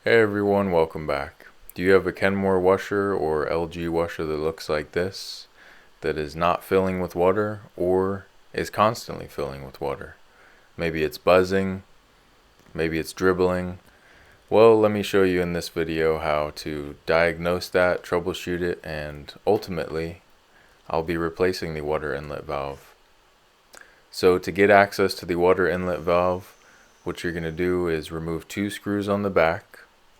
Hey everyone, welcome back. Do you have a Kenmore washer or LG washer that looks like this, that is not filling with water or is constantly filling with water? Maybe it's buzzing, maybe it's dribbling. Well, let me show you in this video how to diagnose that, troubleshoot it, and ultimately I'll be replacing the water inlet valve. So to get access to the water inlet valve, what you're going to do is remove 2 screws on the back.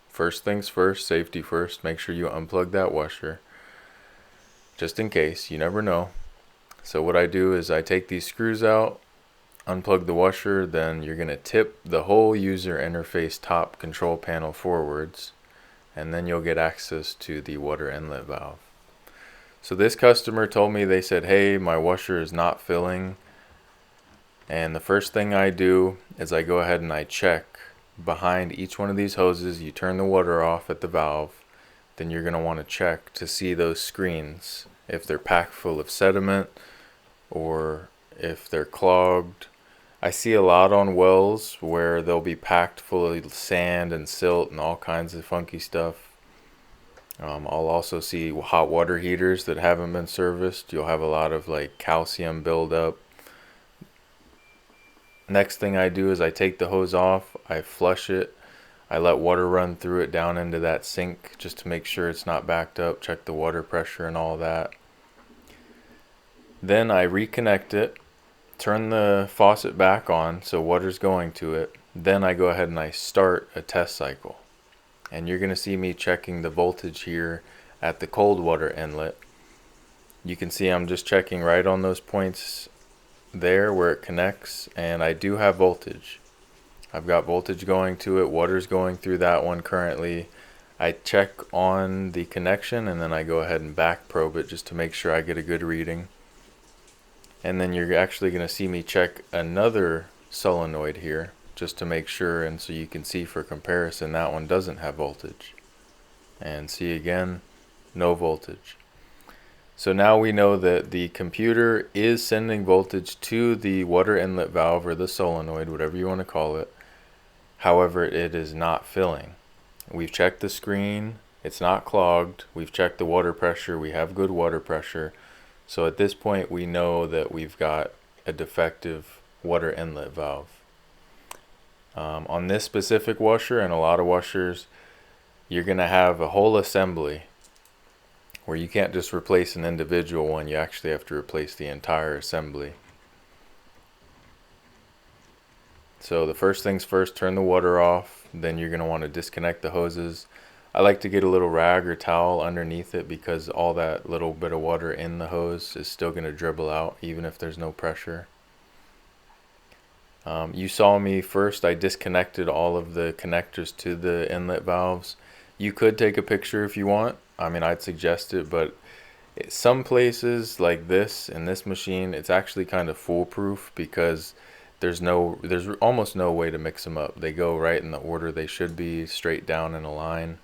First things first, safety first, make sure you unplug that washer, just in case, you never know. So what I do is I take these screws out, unplug the washer, then you're going to tip the whole user interface top control panel forwards, and then you'll get access to the water inlet valve. So this customer told me, they said, hey, my washer is not filling, and the first thing I do is I go ahead and I check behind each one of these hoses. You turn the water off at the valve, then you're going to want to check to see those screens, if they're packed full of sediment or if they're clogged. I see a lot on wells where they'll be packed full of sand and silt and all kinds of funky stuff. I'll also see hot water heaters that haven't been serviced. You'll have a lot of like calcium buildup. Next thing I do is I take the hose off, I flush it, I let water run through it down into that sink just to make sure it's not backed up, check the water pressure and all that. Then I reconnect it, turn the faucet back on so water's going to it. Then I go ahead and I start a test cycle. And you're going to see me checking the voltage here at the cold water inlet. You can see I'm just checking right on those points there where it connects, and I do have voltage. I've got voltage going to it, water's going through that one currently. I check on the connection and then I go ahead and back probe it just to make sure I get a good reading. And then you're actually going to see me check another solenoid here just to make sure, and so you can see for comparison that one doesn't have voltage. And see again, no voltage. So now we know that the computer is sending voltage to the water inlet valve or the solenoid, whatever you want to call it. However, it is not filling. We've checked the screen, it's not clogged. We've checked the water pressure, we have good water pressure. So at this point we know that we've got a defective water inlet valve. On this specific washer and a lot of washers, you're going to have a whole assembly where you can't just replace an individual one, you actually have to replace the entire assembly. So the first things first, turn the water off, then you're going to want to disconnect the hoses. I like to get a little rag or towel underneath it because all that little bit of water in the hose is still going to dribble out even if there's no pressure. You saw me first, I disconnected all of the connectors to the inlet valves. You could take a picture if you want. I mean, I'd suggest it, but some places like this, in this machine, it's actually kind of foolproof because there's almost no way to mix them up. They go right in the order they should be, straight down in a line.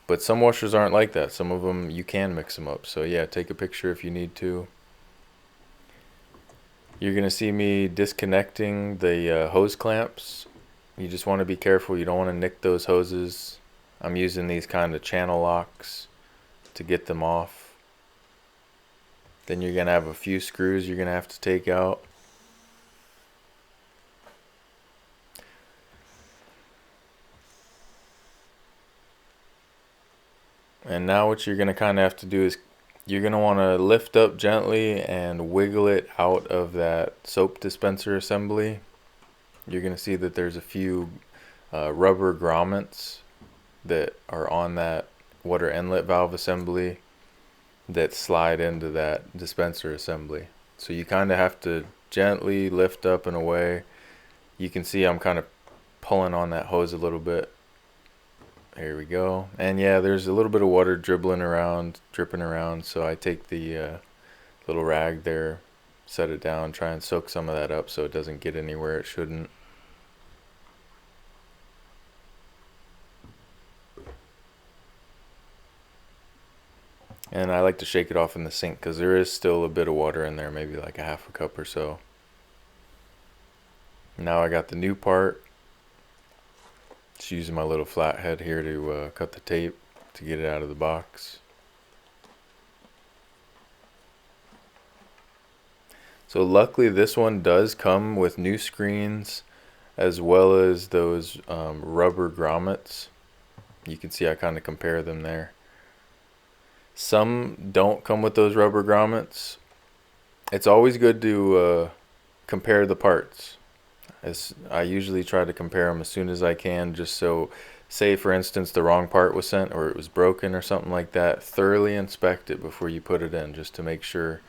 But some washers aren't like that. Some of them you can mix them up. So yeah, take a picture if you need to. You're going to see me disconnecting the hose clamps. You just want to be careful. You don't want to nick those hoses. I'm using these kind of channel locks to get them off. Then you're going to have a few screws you're going to have to take out. And now what you're going to kind of have to do is you're going to want to lift up gently and wiggle it out of that soap dispenser assembly. You're going to see that there's a few rubber grommets that are on that water inlet valve assembly that slide into that dispenser assembly. So you kind of have to gently lift up and away. You can see I'm kind of pulling on that hose a little bit. Here we go. And yeah, there's a little bit of water dripping around, so I take the little rag there, set it down, try and soak some of that up so it doesn't get anywhere it shouldn't. And I like to shake it off in the sink because there is still a bit of water in there, maybe like a half a cup or so. Now I got the new part. Just using my little flathead here to cut the tape to get it out of the box. So luckily this one does come with new screens as well as those rubber grommets. You can see I kind of compare them there. Some don't come with those rubber grommets. It's always good to compare the parts. As I usually try to compare them as soon as I can, just so, say for instance the wrong part was sent or it was broken or something like that, thoroughly inspect it before you put it in, just to make sure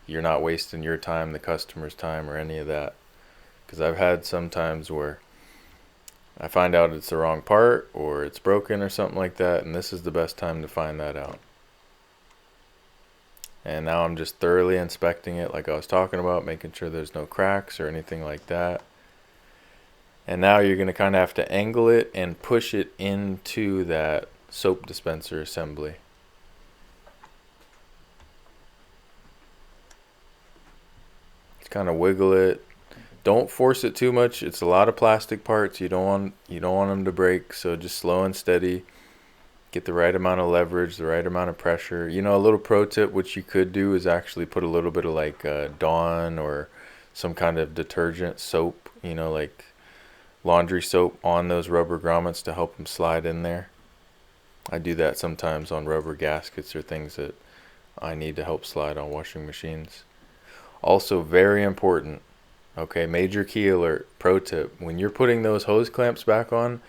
you're not wasting your time, the customer's time, or any of that. Because I've had some times where I find out it's the wrong part or it's broken or something like that, and this is the best time to find that out. And now I'm just thoroughly inspecting it like I was talking about, making sure there's no cracks or anything like that. And now you're going to kind of have to angle it and push it into that soap dispenser assembly. Just kind of wiggle it. Don't force it too much. It's a lot of plastic parts. You don't want them to break, so just slow and steady. Get the right amount of leverage, the right amount of pressure. You know, a little pro tip which you could do is actually put a little bit of like Dawn or some kind of detergent soap, you know, like laundry soap on those rubber grommets to help them slide in there. I do that sometimes on rubber gaskets or things that I need to help slide on washing machines. Also very important, okay, major key alert, pro tip, when you're putting those hose clamps back on,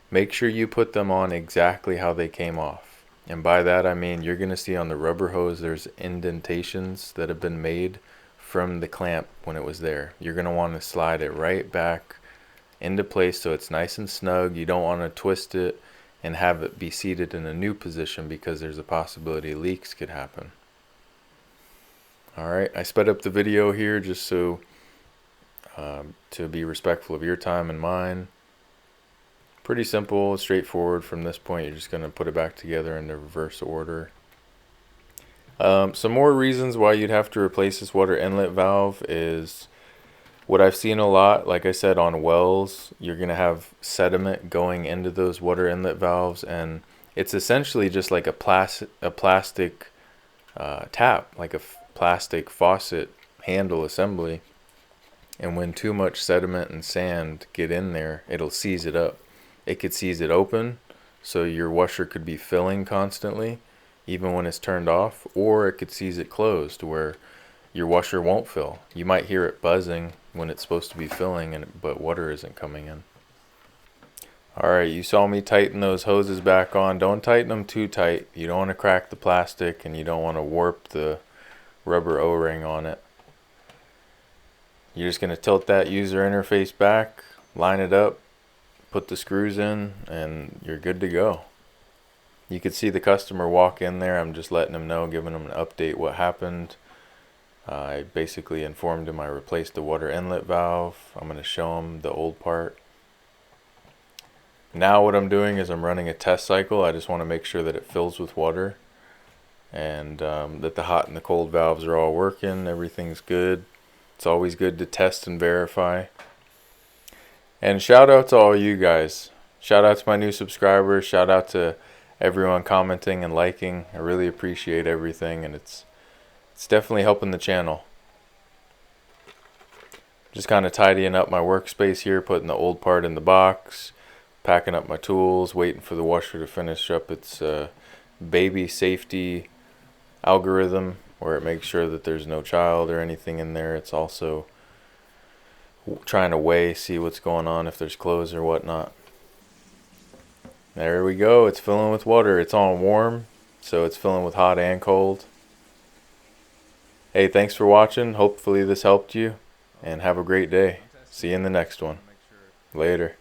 make sure you put them on exactly how they came off. And by that I mean you're going to see on the rubber hose there's indentations that have been made from the clamp when it was there. You're going to want to slide it right back into place so it's nice and snug. You don't want to twist it and have it be seated in a new position because there's a possibility leaks could happen. Alright, I sped up the video here just so to be respectful of your time and mine. Pretty simple, straightforward. From this point you're just going to put it back together in the reverse order. Some more reasons why you'd have to replace this water inlet valve is what I've seen a lot, like I said, on wells. You're going to have sediment going into those water inlet valves, and it's essentially just like a plastic tap, like a plastic faucet handle assembly. And when too much sediment and sand get in there, it'll seize it up. It could seize it open, so your washer could be filling constantly, even when it's turned off, or it could seize it closed, where your washer won't fill. You might hear it buzzing when it's supposed to be filling, but water isn't coming in. Alright, you saw me tighten those hoses back on. Don't tighten them too tight. You don't want to crack the plastic, and you don't want to warp the rubber O-ring on it. You're just going to tilt that user interface back, line it up, put the screws in, and you're good to go. You could see the customer walk in there. I'm just letting them know, giving them an update what happened. I basically informed him I replaced the water inlet valve. I'm going to show him the old part. Now what I'm doing is I'm running a test cycle. I just want to make sure that it fills with water, and that the hot and the cold valves are all working. Everything's good. It's always good to test and verify. And shout out to all you guys. Shout out to my new subscribers. Shout out to everyone commenting and liking. I really appreciate everything, and it's definitely helping the channel. Just kind of tidying up my workspace here, putting the old part in the box, packing up my tools, waiting for the washer to finish up its baby safety algorithm, where it makes sure that there's no child or anything in there. It's also trying to weigh, see what's going on, if there's clothes or whatnot. There we go. It's filling with water. It's on warm, so it's filling with hot and cold. Hey, thanks for watching. Hopefully this helped you, and have a great day. See you in the next one. Later.